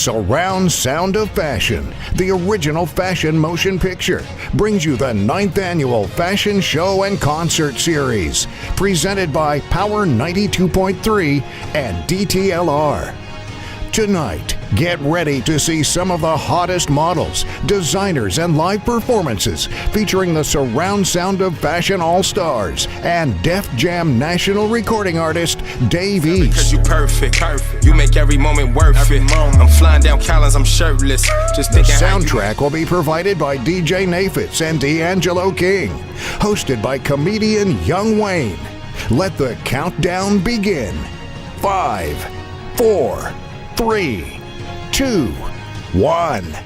Surround Sound of Fashion, the original fashion motion picture, brings you the 9th annual Fashion Show and Concert Series, presented by Power 92.3 and DTLR. Tonight, get ready to see some of the hottest models, designers, and live performances featuring the Surround Sound of Fashion All-Stars and Def Jam national recording artist Dave East. Because you perfect, you make every moment worth it. I'm flying down Collins, I'm shirtless. Just the soundtrack will be provided by DJ Nafitz and D'Angelo King, hosted by comedian Young Wayne. Let the countdown begin. 5, 4, 3, 2, 1.